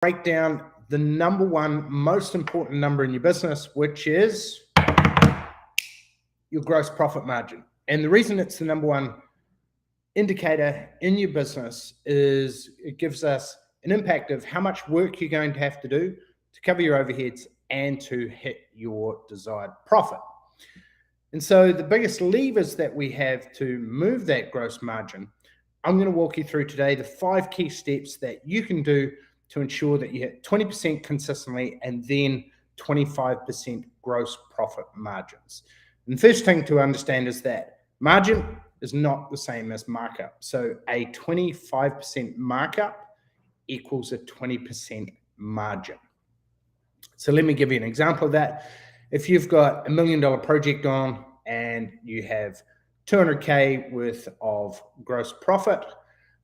break down the number one most important number in your business, which is your gross profit margin. And the reason it's the number one indicator in your business is it gives us an impact of how much work you're going to have to do to cover your overheads and to hit your desired profit. And so the biggest levers that we have to move that gross margin, I'm going to walk you through today the 5 key steps that you can do to ensure that you hit 20% consistently and then 25% gross profit margins. And the first thing to understand is that margin is not the same as markup. So a 25% markup equals a 20% margin. So let me give you an example of that. If you've got $1 million project on and you have 200K worth of gross profit,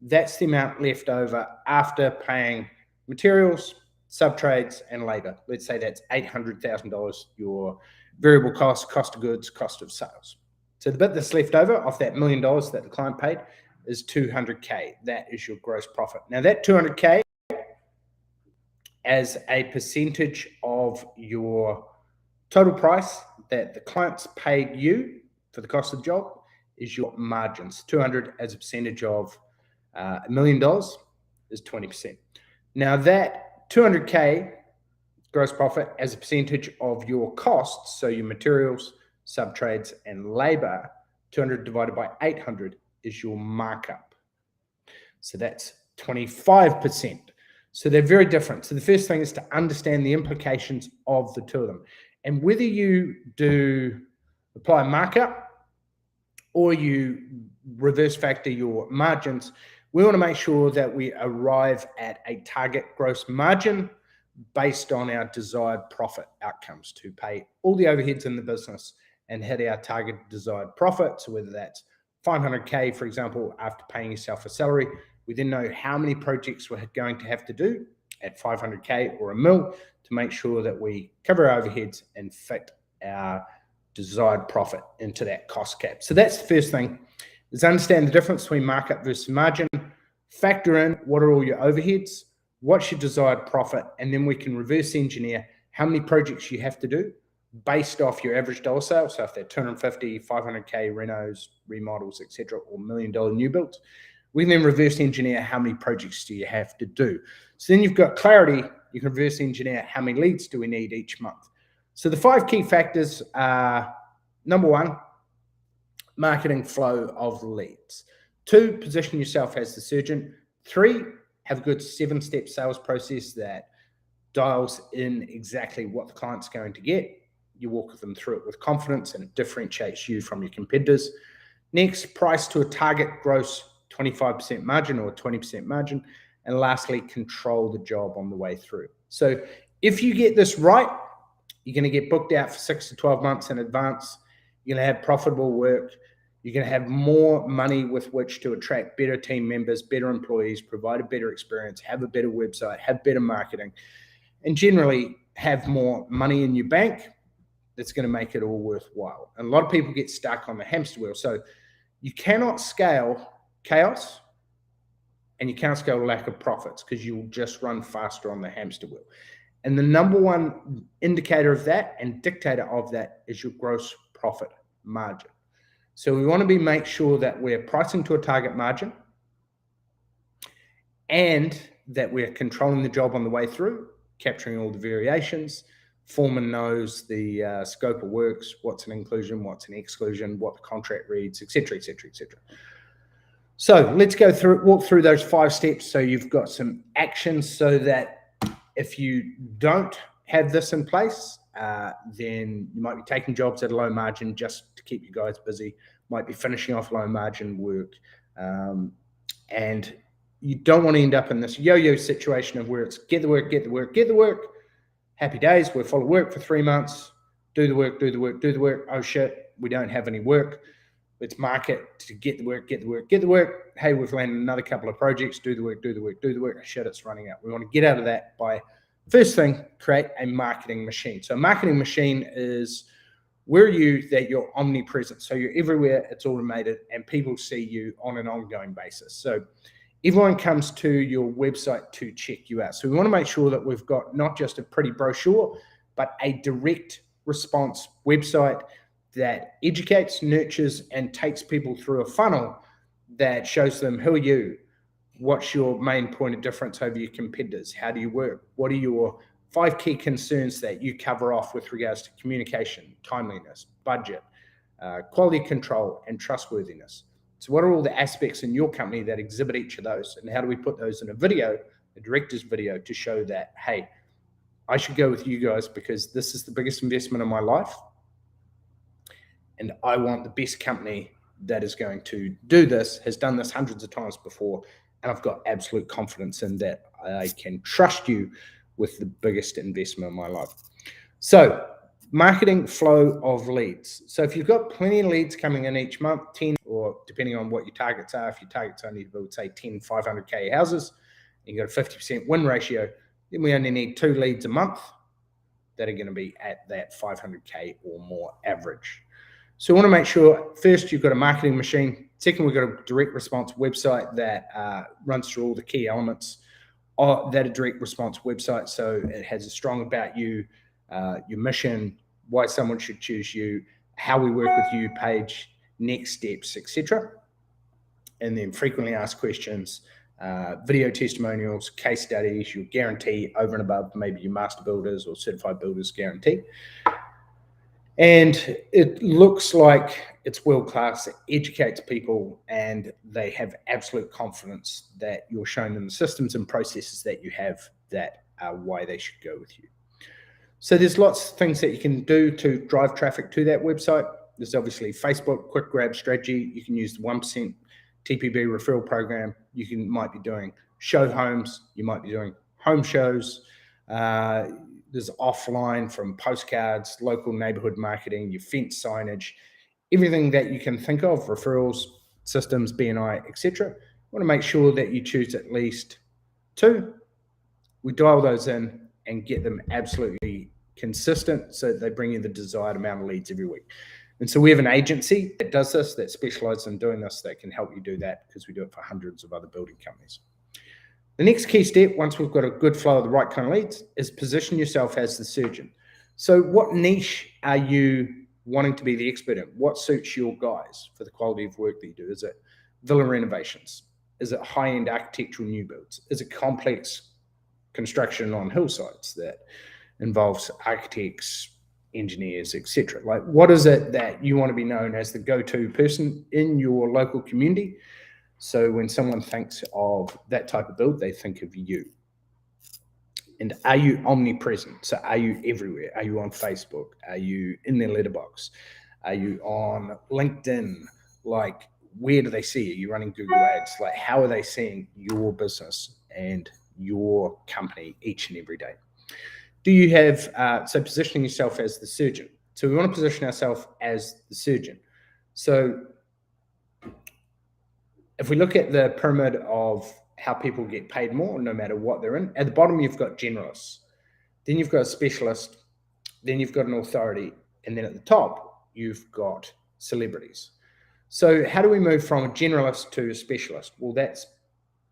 that's the amount left over after paying materials, sub-trades, and labor. Let's say that's $800,000, your variable cost, cost of goods, cost of sales. So the bit that's left over off that $1 million that the client paid is 200K. That is your gross profit. Now that 200K as a percentage of your total price that the client's paid you for the cost of the job is your margins. 200 as a percentage of $1 million is 20%. Now that 200K gross profit as a percentage of your costs, so your materials, sub-trades, and labor, 200 divided by 800 is your markup. So that's 25%. So they're very different. So the first thing is to understand the implications of the two of them. And whether you do apply markup or you reverse factor your margins, we want to make sure that we arrive at a target gross margin based on our desired profit outcomes to pay all the overheads in the business and hit our target desired profit. So whether that's 500K, for example, after paying yourself a salary, we then know how many projects we're going to have to do at 500K or $1 million to make sure that we cover our overheads and fit our desired profit into that cost cap. So that's the first thing, is understand the difference between markup versus margin, factor in what are all your overheads, what's your desired profit, and then we can reverse engineer how many projects you have to do based off your average dollar sale. So if they're 250, 500K renos, remodels, etc., or $1 million new builds, we can then reverse engineer how many projects do you have to do. So then you've got clarity. You can reverse engineer how many leads do we need each month. So the 5 key factors are, number 1, marketing flow of leads. 2, position yourself as the surgeon. 3, have a good 7-step sales process that dials in exactly what the client's going to get. You walk them through it with confidence and it differentiates you from your competitors. Next, price to a target gross 25% margin or 20% margin. And lastly, control the job on the way through. So if you get this right, you're going to get booked out for 6 to 12 months in advance. You're going to have profitable work. You're going to have more money with which to attract better team members, better employees, provide a better experience, have a better website, have better marketing, and generally have more money in your bank that's going to make it all worthwhile. And a lot of people get stuck on the hamster wheel. So you cannot scale chaos and you can't scale lack of profits because you'll just run faster on the hamster wheel. And the number one indicator of that and dictator of that is your gross profit margin. So we want to make sure that we're pricing to a target margin and that we're controlling the job on the way through, capturing all the variations. Foreman knows the scope of works, what's an inclusion, what's an exclusion, what the contract reads, etc., etc., etc. So let's walk through those 5 steps so you've got some actions so that if you don't have this in place, then you might be taking jobs at a low margin just to keep you guys busy, might be finishing off low margin work. And you don't want to end up in this yo-yo situation of where it's get the work, get the work, get the work. Happy days, we're full of work for 3 months. Do the work, do the work, do the work. Oh shit, we don't have any work. Let's market to get the work, get the work, get the work. Hey, we've landed another couple of projects. Do the work, do the work, do the work. Shit, it's running out. We want to get out of that by, first thing, create a marketing machine. So a marketing machine is where you're omnipresent. So you're everywhere, it's automated, and people see you on an ongoing basis. So everyone comes to your website to check you out. So we want to make sure that we've got not just a pretty brochure, but a direct response website that educates, nurtures, and takes people through a funnel that shows them who are you, what's your main point of difference over your competitors, how do you work, what are your 5 key concerns that you cover off with regards to communication, timeliness, budget, quality control, and trustworthiness. So what are all the aspects in your company that exhibit each of those, and how do we put those in a video, a director's video, to show that, hey, I should go with you guys because this is the biggest investment of my life, and I want the best company that is going to do this, has done this hundreds of times before, and I've got absolute confidence in that I can trust you with the biggest investment of my life. So marketing flow of leads. So if you've got plenty of leads coming in each month, 10, or depending on what your targets are, if your targets only to build, say, 10 500K houses, and you've got a 50% win ratio, then we only need 2 leads a month that are going to be at that 500K or more average. So we want to make sure, first, you've got a marketing machine. Second, we've got a direct response website that runs through all the key elements of that direct response website. So it has a strong about you, your mission, why someone should choose you, how we work with you page, next steps, etc. And then frequently asked questions, video testimonials, case studies, your guarantee over and above maybe your master builders or certified builders guarantee. And it looks like it's world-class, it educates people, and they have absolute confidence that you're showing them the systems and processes that you have that are why they should go with you. So there's lots of things that you can do to drive traffic to that website. There's obviously Facebook, quick grab strategy. You can use the 1% TPB referral program. You might be doing show homes. You might be doing home shows. There's offline from postcards, local neighborhood marketing, your fence signage, everything that you can think of, referrals, systems, BNI, etc. You want to make sure that you choose at least 2. We dial those in and get them absolutely consistent so that they bring you the desired amount of leads every week. And so we have an agency that does this, that specializes in doing this, that can help you do that because we do it for hundreds of other building companies. The next key step, once we've got a good flow of the right kind of leads, is position yourself as the surgeon. So what niche are you wanting to be the expert in? What suits your guys for the quality of work that you do? Is it villa renovations? Is it high-end architectural new builds? Is it complex construction on hillsides that involves architects, engineers, etc.? Like, what is it that you want to be known as the go-to person in your local community? So when someone thinks of that type of build, they think of you. And are you omnipresent? So are you everywhere? Are you on Facebook? Are you in their letterbox? Are you on LinkedIn? Like, where do they see you? Are you running Google Ads? Like, how are they seeing your business and your company each and every day? Do you have, so positioning yourself as the surgeon. So we want to position ourselves as the surgeon. So if we look at the pyramid of how people get paid more, no matter what they're in, at the bottom, you've got generalists. Then you've got a specialist. Then you've got an authority. And then at the top, you've got celebrities. So how do we move from a generalist to a specialist? Well, that's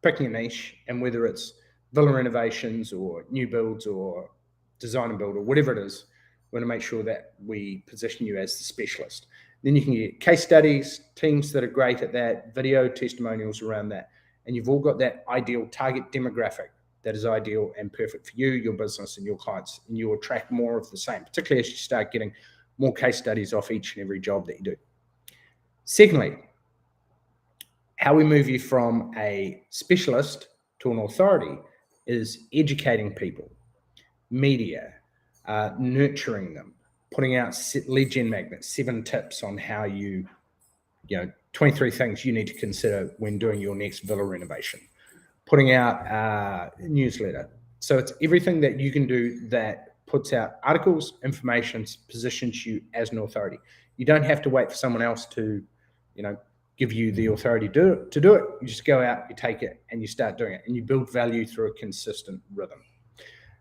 picking a niche, and whether it's villa renovations or new builds or design and build or whatever it is, we want to make sure that we position you as the specialist. Then you can get case studies, teams that are great at that, video testimonials around that. And you've all got that ideal target demographic that is ideal and perfect for you, your business, and your clients. And you'll attract more of the same, particularly as you start getting more case studies off each and every job that you do. Secondly, how we move you from a specialist to an authority is educating people, media, nurturing them, putting out lead gen magnets, 7 tips on how 23 things you need to consider when doing your next villa renovation, putting out a newsletter. So it's everything that you can do that puts out articles, information, positions you as an authority. You don't have to wait for someone else to, give you the authority to do it. You just go out, you take it, and you start doing it, and you build value through a consistent rhythm.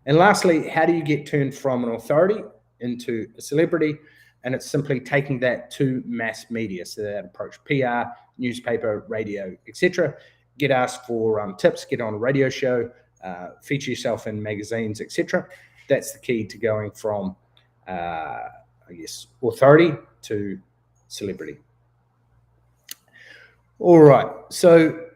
And lastly, how do you get turned from an authority into a celebrity? And it's simply taking that to mass media. So that approach PR, newspaper, radio, etc., get asked for tips, get on a radio show, feature yourself in magazines, etc. That's the key to going from, I guess, authority to celebrity. All right. So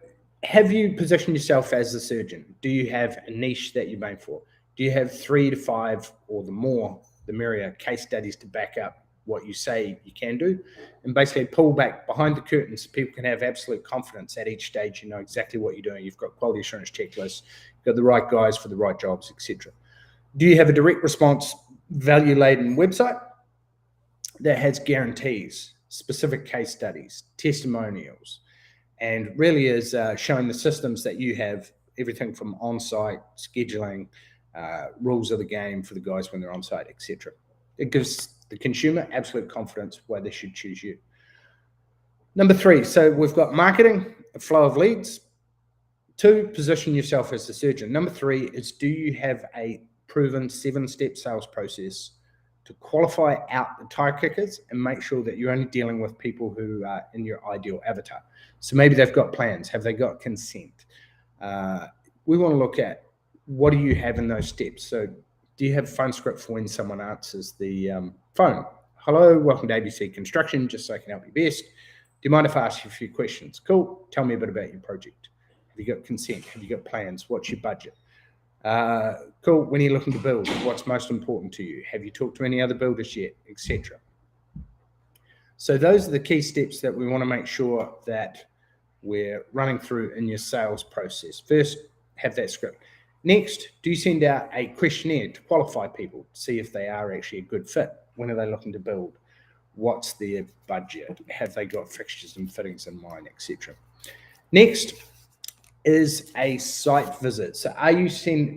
have you positioned yourself as a surgeon? Do you have a niche that you're made for? Do you have 3 to 5 or the more, the merrier case studies to back up what you say you can do? And basically pull back behind the curtains so people can have absolute confidence at each stage. You know exactly what you're doing. You've got quality assurance checklists, you've got the right guys for the right jobs, etc. Do you have a direct response, value-laden website that has guarantees, specific case studies, testimonials, and really is showing the systems that you have, everything from on-site, scheduling, rules of the game for the guys when they're on-site, etc. It gives the consumer absolute confidence why they should choose you. Number 3, so we've got marketing, a flow of leads. 2, position yourself as the surgeon. Number 3 is, do you have a proven 7-step sales process to qualify out the tire kickers and make sure that you're only dealing with people who are in your ideal avatar? So maybe they've got plans. Have they got consent? We want to look at, what do you have in those steps? So do you have a phone script for when someone answers the phone? Hello, welcome to ABC Construction, just so I can help you best. Do you mind if I ask you a few questions? Cool. Tell me a bit about your project. Have you got consent? Have you got plans? What's your budget? Cool. When are you looking to build? What's most important to you? Have you talked to any other builders yet, etc.? So those are the key steps that we want to make sure that we're running through in your sales process. First, have that script. Next, do you send out a questionnaire to qualify people, to see if they are actually a good fit? When are they looking to build? What's their budget? Have they got fixtures and fittings in mind, etc.? Next is a site visit. So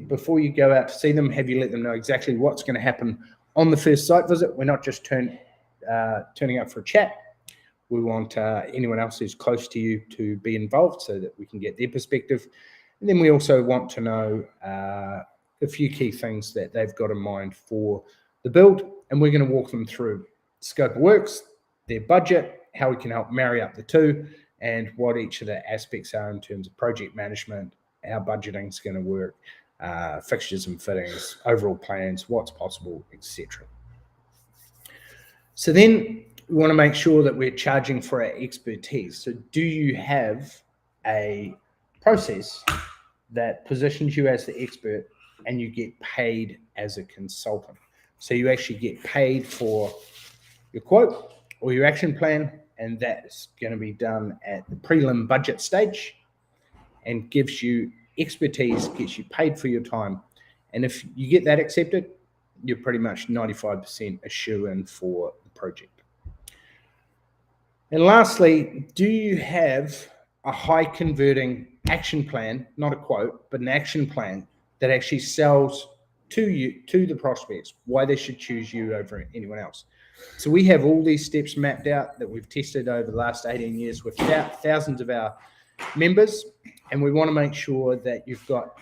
before you go out to see them, have you let them know exactly what's going to happen on the first site visit? We're not just turning up for a chat. We want anyone else who's close to you to be involved so that we can get their perspective. And then we also want to know a few key things that they've got in mind for the build. And we're going to walk them through scope of works, their budget, how we can help marry up the two, and what each of the aspects are in terms of project management, how budgeting is going to work, fixtures and fittings, overall plans, what's possible, etc. So then we want to make sure that we're charging for our expertise. So do you have a process that positions you as the expert and you get paid as a consultant? So you actually get paid for your quote or your action plan, and that's going to be done at the prelim budget stage and gives you expertise, gets you paid for your time. And if you get that accepted, you're pretty much 95% a shoo-in for the project. And lastly, do you have a high converting action plan, not a quote, but an action plan that actually sells to you, to the prospects, why they should choose you over anyone else? So we have all these steps mapped out that we've tested over the last 18 years with thousands of our members, and we want to make sure that you've got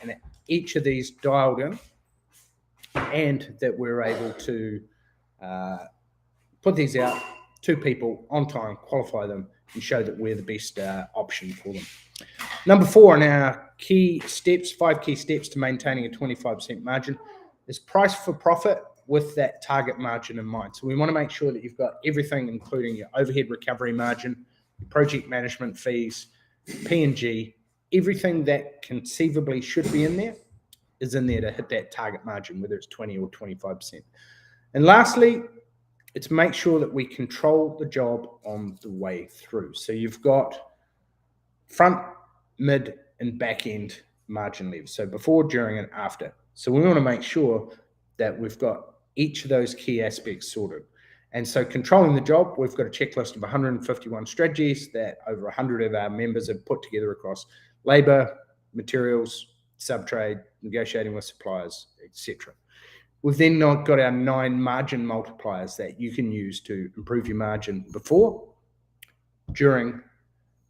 each of these dialed in, and that we're able to put these out to people on time, qualify them, and show that we're the best option for them. Number 4 in our key steps, 5 key steps to maintaining a 25% margin, is price for profit with that target margin in mind. So we want to make sure that you've got everything, including your overhead recovery margin, your project management fees, P&G, everything that conceivably should be in there is in there to hit that target margin, whether it's 20 or 25%. And lastly, it's make sure that we control the job on the way through. So you've got front, mid, and back end margin levers. So before, during, and after. So we want to make sure that we've got each of those key aspects sorted. And so controlling the job, we've got a checklist of 151 strategies that over 100 of our members have put together across labor, materials, subtrade, negotiating with suppliers, etc. We've then got our 9 margin multipliers that you can use to improve your margin before, during,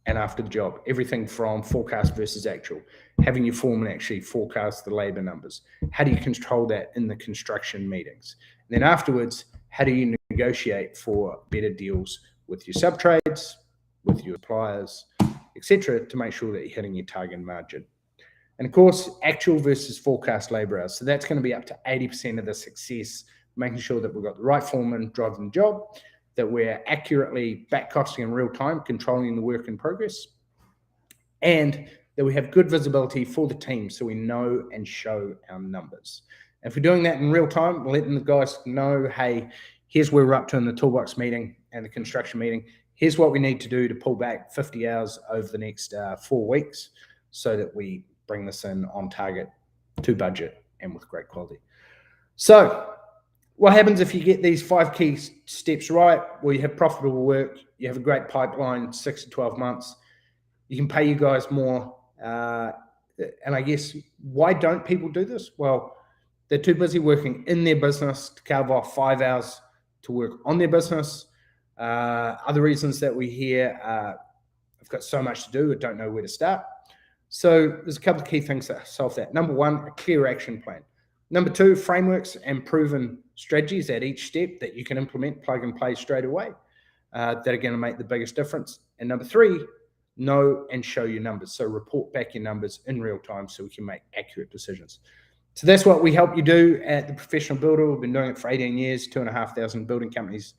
and after the job. Everything from forecast versus actual, having your foreman actually forecast the labor numbers. How do you control that in the construction meetings? And then afterwards, how do you negotiate for better deals with your subtrades, with your suppliers, etc., to make sure that you're hitting your target margin. And of course, actual versus forecast labor hours. So that's going to be up to 80% of the success, making sure that we've got the right foreman driving the job, that we're accurately back costing in real time, controlling the work in progress, and that we have good visibility for the team so we know and show our numbers. And if we're doing that in real time, we're letting the guys know, hey, here's where we're up to in the toolbox meeting and the construction meeting. Here's what we need to do to pull back 50 hours over the next 4 weeks so that we bring this in on target, to budget, and with great quality. So what happens if you get these 5 key steps right? Well, you have profitable work, you have a great pipeline, 6 to 12 months, you can pay you guys more. And I guess, why don't people do this? Well, they're too busy working in their business to carve off 5 hours to work on their business. Other reasons that we hear, I've got so much to do, I don't know where to start. So there's a couple of key things that solve that. Number 1, a clear action plan. Number 2, frameworks and proven strategies at each step that you can implement, plug and play straight away, that are going to make the biggest difference. And number 3, know and show your numbers. So report back your numbers in real time so we can make accurate decisions. So that's what we help you do at The Professional Builder. We've been doing it for 18 years, 2,500 building companies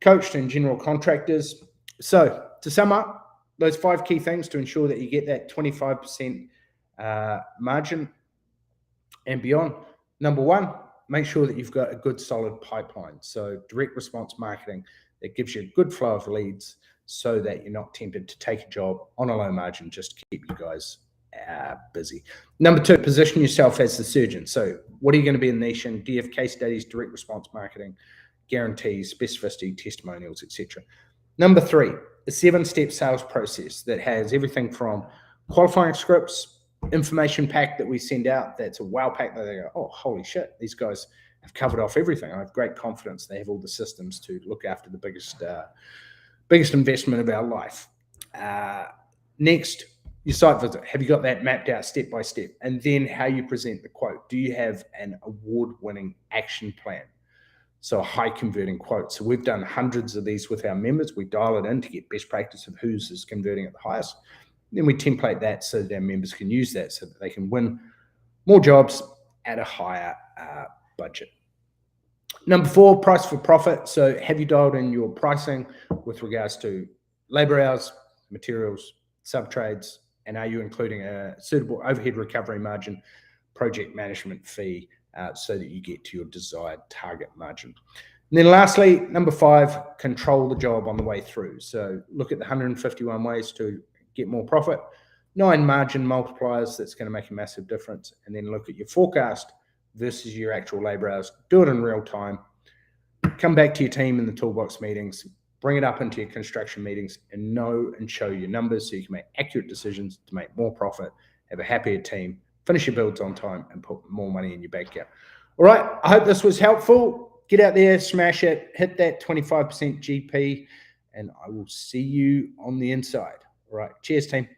coached and general contractors. So to sum up, those 5 key things to ensure that you get that 25% margin and beyond. Number 1, make sure that you've got a good solid pipeline. So direct response marketing that gives you a good flow of leads so that you're not tempted to take a job on a low margin just to keep you guys busy. Number 2, position yourself as the surgeon. So what are you going to be in the nation? Do you have case studies, direct response marketing, guarantees, specificity, testimonials, etc.? Number 3, a 7-step sales process that has everything from qualifying scripts, information pack that we send out. That's a wow pack that they go, oh, holy shit, these guys have covered off everything. I have great confidence they have all the systems to look after the biggest investment of our life. Next, your site visit. Have you got that mapped out step by step? And then how you present the quote. Do you have an award-winning action plan? So a high converting quote. So we've done hundreds of these with our members. We dial it in to get best practice of whose is converting at the highest. Then we template that so that our members can use that so that they can win more jobs at a higher budget. Number 4, price for profit. So have you dialed in your pricing with regards to labor hours, materials, sub-trades, and are you including a suitable overhead recovery margin, project management fee, so that you get to your desired target margin? And then lastly, number 5, control the job on the way through. So look at the 151 ways to get more profit, 9 margin multipliers that's going to make a massive difference, and then look at your forecast versus your actual labor hours. Do it in real time. Come back to your team in the toolbox meetings, bring it up into your construction meetings, and know and show your numbers so you can make accurate decisions to make more profit, have a happier team, finish your builds on time, and put more money in your bank account. All right, I hope this was helpful. Get out there, smash it, hit that 25% GP, and I will see you on the inside. All right, cheers, team.